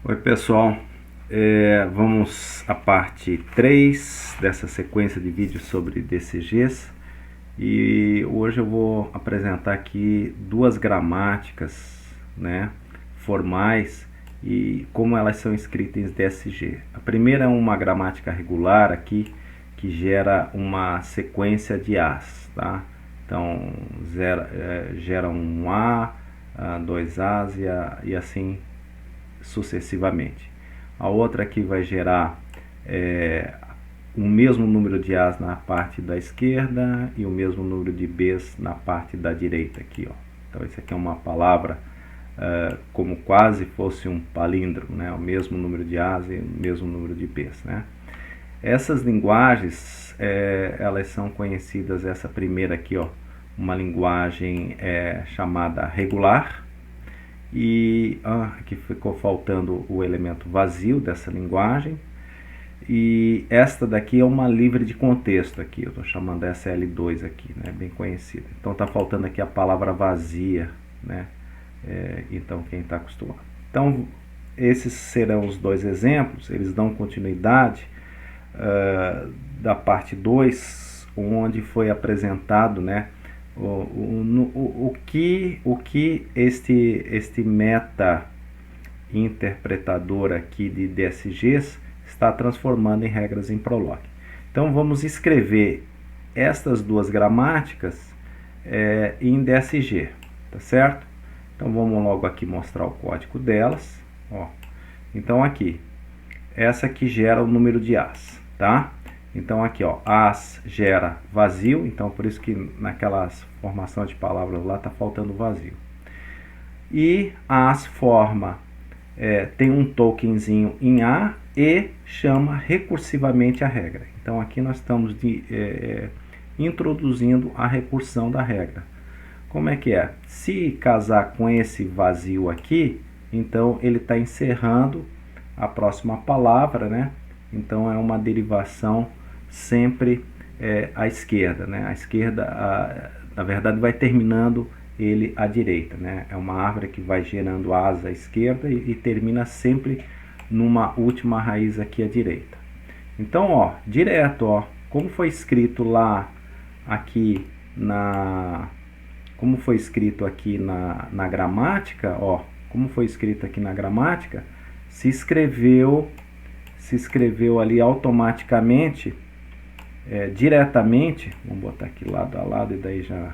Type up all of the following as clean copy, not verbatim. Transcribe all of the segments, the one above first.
Oi pessoal, vamos à parte 3 dessa sequência de vídeos sobre DCGs e hoje eu vou apresentar aqui duas gramáticas, né, formais e como elas são escritas em DSG. A primeira é uma gramática regular aqui que gera uma sequência de As, tá? Então gera um A, dois As e assim sucessivamente. A outra aqui vai gerar o mesmo número de As na parte da esquerda e o mesmo número de Bs na parte da direita aqui, ó. Então isso aqui é uma palavra como quase fosse um palíndromo, né? O mesmo número de As e o mesmo número de Bs, né? Essas linguagens elas são conhecidas, essa primeira aqui, ó, uma linguagem chamada regular. E aqui ficou faltando o elemento vazio dessa linguagem. E esta daqui é uma livre de contexto aqui, eu estou chamando essa L2 aqui, né, bem conhecida. Então está faltando aqui a palavra vazia, né? Então quem está acostumado. Então esses serão os dois exemplos, eles dão continuidade da parte 2, onde foi apresentado, né, o que este meta interpretador aqui de DSGs está transformando em regras em Prolog. Então vamos escrever estas duas gramáticas em DSG, tá certo? Então vamos logo aqui mostrar o código delas, ó. Então aqui, essa aqui gera o número de As, tá? Então aqui, ó, As gera vazio, então por isso que naquelas formação de palavras lá tá faltando vazio. E As forma, tem um tokenzinho em A e chama recursivamente a regra. Então aqui nós estamos introduzindo a recursão da regra. Como é que é? Se casar com esse vazio aqui, então ele está encerrando a próxima palavra, né? Então é uma derivação sempre à esquerda, né? A esquerda, na verdade, vai terminando ele à direita, né? É uma árvore que vai gerando As à esquerda e termina sempre numa última raiz aqui à direita. Então, ó, direto, ó, como foi escrito lá aqui como foi escrito aqui na gramática, ó, como foi escrito aqui na gramática, se escreveu ali automaticamente, diretamente, vamos botar aqui lado a lado e daí já,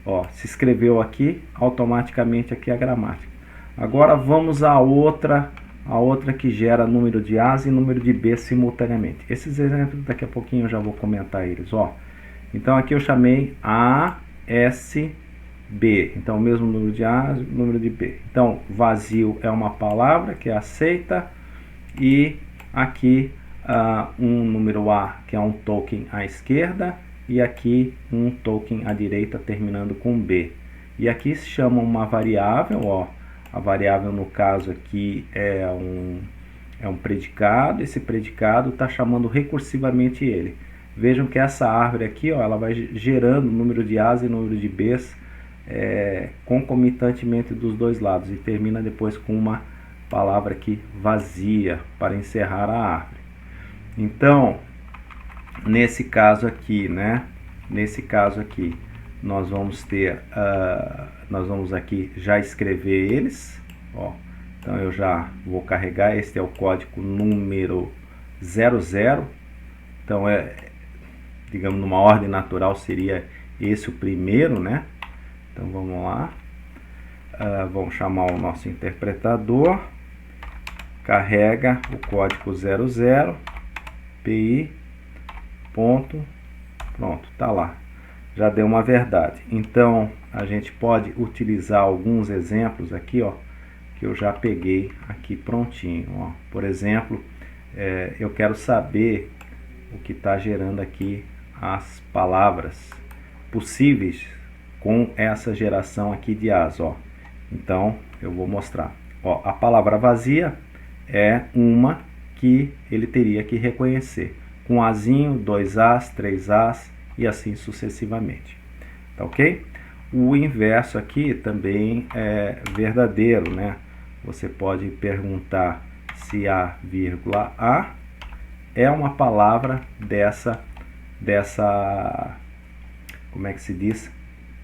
ó, se escreveu aqui automaticamente aqui a gramática. Agora vamos à outra que gera número de As e número de B simultaneamente. Esses exemplos daqui a pouquinho eu já vou comentar eles, ó. Então aqui eu chamei A, S, B, então o mesmo número de A, número de B. Então vazio é uma palavra que é aceita e aqui um número A que é um token à esquerda e aqui um token à direita terminando com B. E aqui se chama uma variável, ó, a variável no caso aqui é um predicado, esse predicado está chamando recursivamente ele. Vejam que essa árvore aqui, ó, ela vai gerando número de As e número de Bs concomitantemente dos dois lados e termina depois com uma palavra aqui vazia para encerrar a árvore. Então, nesse caso aqui, né? Nesse caso aqui, nós vamos ter, nós vamos aqui já escrever eles, ó. Então eu já vou carregar, este é o código número 00. Então digamos, numa ordem natural seria esse o primeiro, né? Então vamos lá, vamos chamar o nosso interpretador, carrega o código 00, pi, ponto, pronto, tá lá, já deu uma verdade. Então a gente pode utilizar alguns exemplos aqui, ó, que eu já peguei aqui prontinho, ó. Por exemplo, eu quero saber o que está gerando aqui as palavras possíveis com essa geração aqui de As, ó. Então eu vou mostrar, ó, a palavra vazia é uma que ele teria que reconhecer com Azinho, 2 As, 3 As e assim sucessivamente, tá ok? O inverso aqui também é verdadeiro, né? você pode perguntar se a vírgula A é uma palavra dessa, como é que se diz?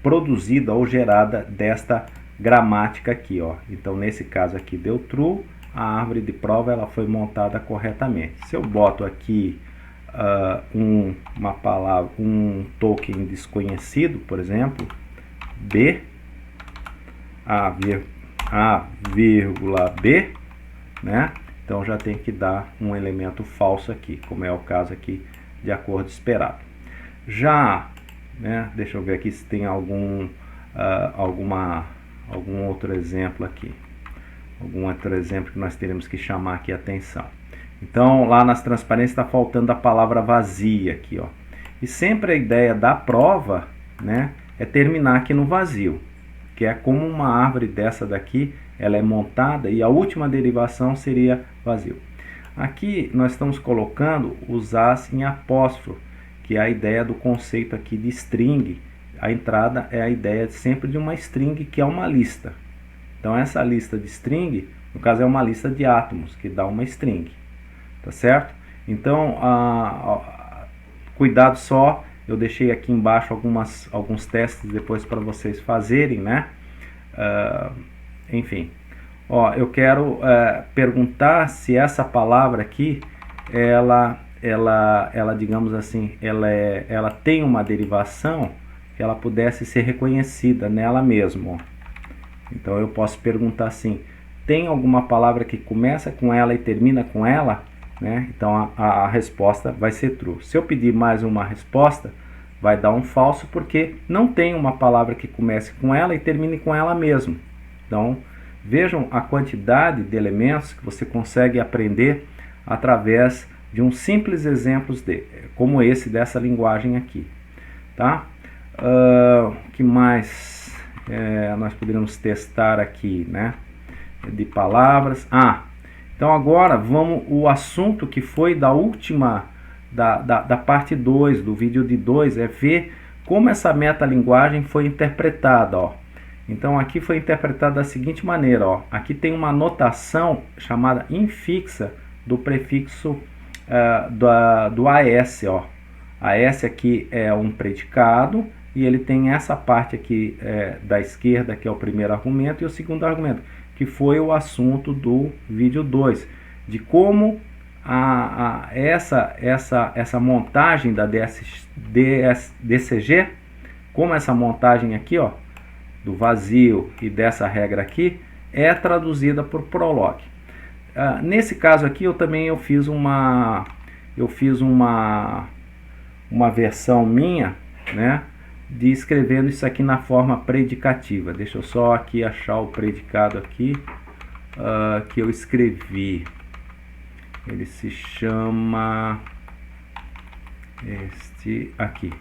Produzida ou gerada desta gramática aqui, ó. Então, nesse caso aqui deu true, a árvore de prova ela foi montada corretamente. Se eu boto aqui uma palavra, um token desconhecido, por exemplo, B, A vírgula B, né? Então já tem que dar um elemento falso aqui, como é o caso aqui, de acordo esperado. Já, né, deixa eu ver aqui se tem algum outro exemplo aqui. Algum outro exemplo que nós teremos que chamar aqui a atenção. Então, lá nas transparências está faltando a palavra vazia aqui, ó. E sempre a ideia da prova, né, é terminar aqui no vazio, que é como uma árvore dessa daqui, ela é montada e a última derivação seria vazio. Aqui nós estamos colocando os as em apóstrofo, que é a ideia do conceito aqui de string. A entrada é a ideia sempre de uma string, que é uma lista. Então essa lista de string, no caso é uma lista de átomos, que dá uma string, tá certo? Então, cuidado só, eu deixei aqui embaixo alguns testes depois para vocês fazerem, né? Enfim, ó, eu quero perguntar se essa palavra aqui, ela digamos assim, ela tem uma derivação que ela pudesse ser reconhecida nela mesma, ó. Então eu posso perguntar assim, tem alguma palavra que começa com ela e termina com ela? Né? Então a resposta vai ser true. Se eu pedir mais uma resposta, vai dar um falso, porque não tem uma palavra que comece com ela e termine com ela mesmo. Então vejam a quantidade de elementos que você consegue aprender através de um simples exemplo como esse dessa linguagem aqui. Tá? Que mais nós poderíamos testar aqui, né? De palavras. Então agora vamos o assunto que foi da última, da parte 2, do vídeo de 2, é ver como essa metalinguagem foi interpretada, ó. Então aqui foi interpretada da seguinte maneira, ó. Aqui tem uma notação chamada infixa do prefixo do AS, ó. AS aqui é um predicado e ele tem essa parte aqui da esquerda, que é o primeiro argumento, e o segundo argumento, que foi o assunto do vídeo 2, de como essa montagem da DCG, como essa montagem aqui, ó, do vazio e dessa regra aqui, é traduzida por Prolog. Nesse caso aqui eu fiz uma versão minha, né, de escrevendo isso aqui na forma predicativa. Deixa eu só aqui achar o predicado aqui que eu escrevi. Ele se chama este aqui,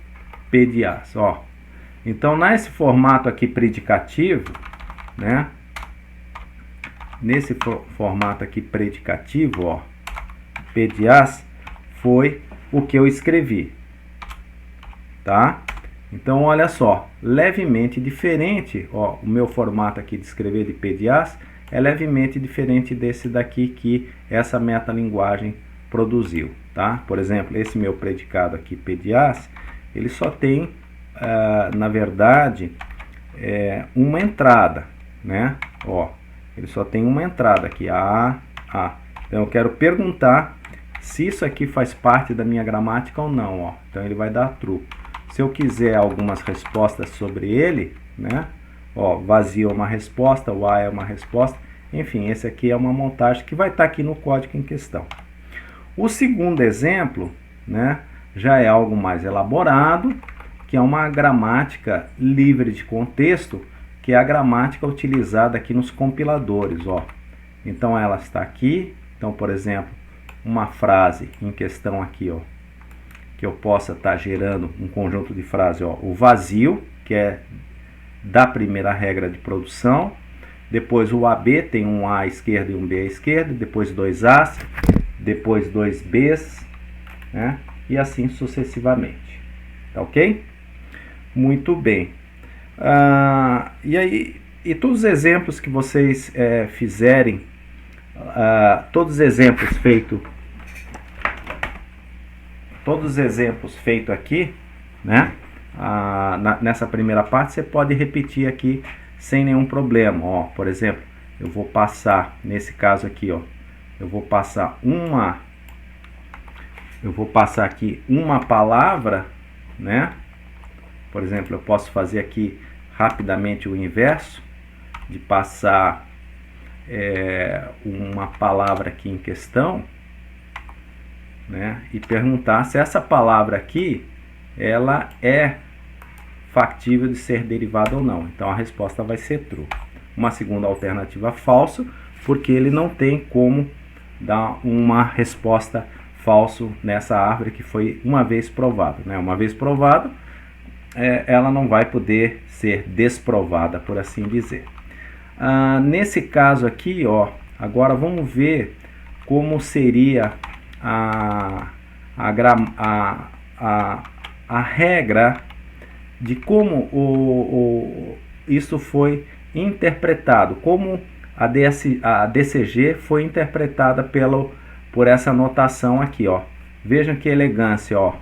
pedias, ó. Então nesse formato aqui predicativo, né? Nesse formato aqui predicativo, ó, pedias, foi o que eu escrevi, tá? Então olha só, levemente diferente, ó, o meu formato aqui de escrever de pedias é levemente diferente desse daqui que essa metalinguagem produziu, tá? Por exemplo, esse meu predicado aqui, pedias, ele só tem, na verdade, uma entrada, né? Ó, ele só tem uma entrada aqui, A. Então eu quero perguntar se isso aqui faz parte da minha gramática ou não, ó. Então ele vai dar true. Se eu quiser algumas respostas sobre ele, né? Ó, vazio é uma resposta, o A é uma resposta. Enfim, esse aqui é uma montagem que vai estar aqui no código em questão. O segundo exemplo, né, já é algo mais elaborado, que é uma gramática livre de contexto, que é a gramática utilizada aqui nos compiladores, ó. Então ela está aqui. Então, por exemplo, uma frase em questão aqui, ó, que eu possa estar gerando um conjunto de frases, ó, o vazio, que é da primeira regra de produção, depois o AB tem um A à esquerda e um B à esquerda, depois dois As, depois dois Bs, né? E assim sucessivamente, tá ok? Muito bem. E aí E todos os exemplos que vocês fizerem, todos os exemplos feitos aqui, né? Nessa primeira parte, você pode repetir aqui sem nenhum problema. Ó, por exemplo, eu vou passar, nesse caso aqui, ó, eu vou passar aqui uma palavra, né? Por exemplo, eu posso fazer aqui rapidamente o inverso, de passar uma palavra aqui em questão, né? E perguntar se essa palavra aqui, ela é factível de ser derivada ou não. Então a resposta vai ser true. Uma segunda alternativa, falso, porque ele não tem como dar uma resposta falso nessa árvore que foi uma vez provada, né? Uma vez provado, ela não vai poder ser desprovada, por assim dizer. Nesse caso aqui, ó, agora vamos ver como seria a regra de como isso foi interpretado, como a DCG foi interpretada por essa notação aqui, ó. Vejam que elegância, ó.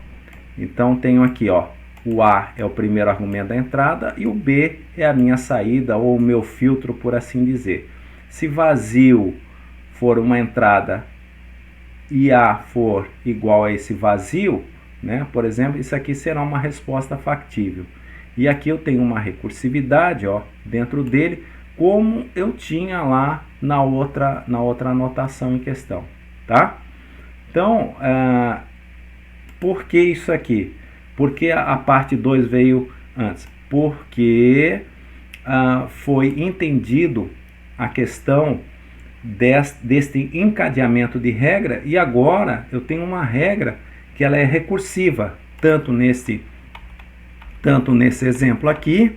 Então tenho aqui, ó, o A é o primeiro argumento da entrada e o B é a minha saída ou o meu filtro, por assim dizer. Se vazio for uma entrada e A for igual a esse vazio, né? Por exemplo, isso aqui será uma resposta factível. E aqui eu tenho uma recursividade, ó, dentro dele, como eu tinha lá na outra anotação em questão, tá? Então, por que isso aqui? Porque a parte 2 veio antes? Porque foi entendido a questão deste encadeamento de regra, e agora eu tenho uma regra que ela é recursiva, tanto nesse exemplo aqui,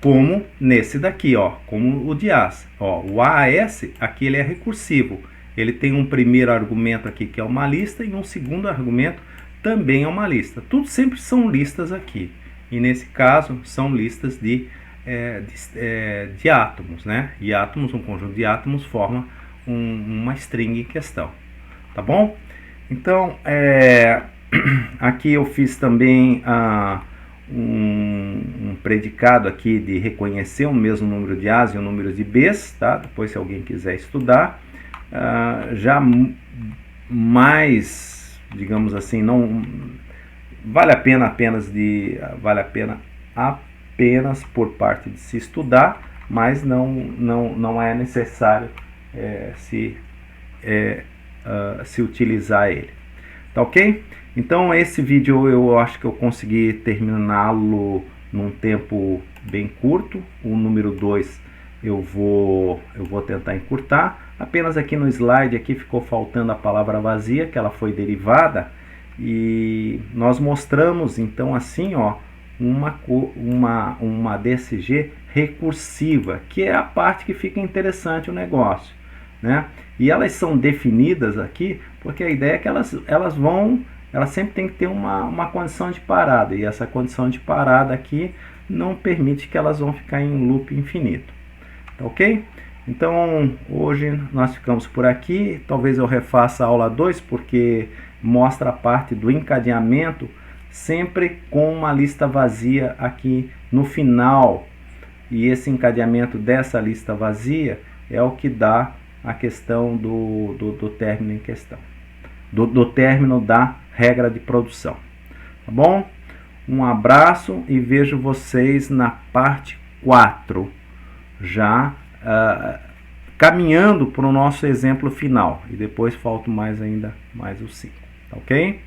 como nesse daqui, ó, como o de AS. Ó, o AS aqui ele é recursivo. Ele tem um primeiro argumento aqui que é uma lista e um segundo argumento também é uma lista. Tudo sempre são listas aqui. E nesse caso são listas de átomos, né? E átomos, um conjunto de átomos forma uma string em questão. Tá bom? Então, aqui eu fiz também um predicado aqui de reconhecer o mesmo número de A's e o número de B's, tá? Depois, se alguém quiser estudar, já mais, digamos assim, não vale a pena apenas por parte de se estudar, mas não é necessário se utilizar ele. Tá ok? Então esse vídeo eu acho que eu consegui terminá-lo num tempo bem curto. O número 2 eu vou tentar encurtar. Apenas aqui no slide aqui ficou faltando a palavra vazia, que ela foi derivada, e nós mostramos então assim, ó, uma DCG recursiva, que é a parte que fica interessante o negócio, né? E elas são definidas aqui porque a ideia é que elas sempre tem que ter uma condição de parada, e essa condição de parada aqui não permite que elas vão ficar em loop infinito. Tá ok? Então hoje nós ficamos por aqui. Talvez eu refaça a aula 2, porque mostra a parte do encadeamento sempre com uma lista vazia aqui no final, e esse encadeamento dessa lista vazia é o que dá a questão do término em questão, do término da regra de produção. Tá bom? Um abraço e vejo vocês na parte 4, já caminhando para o nosso exemplo final, e depois falta mais o 5, tá ok?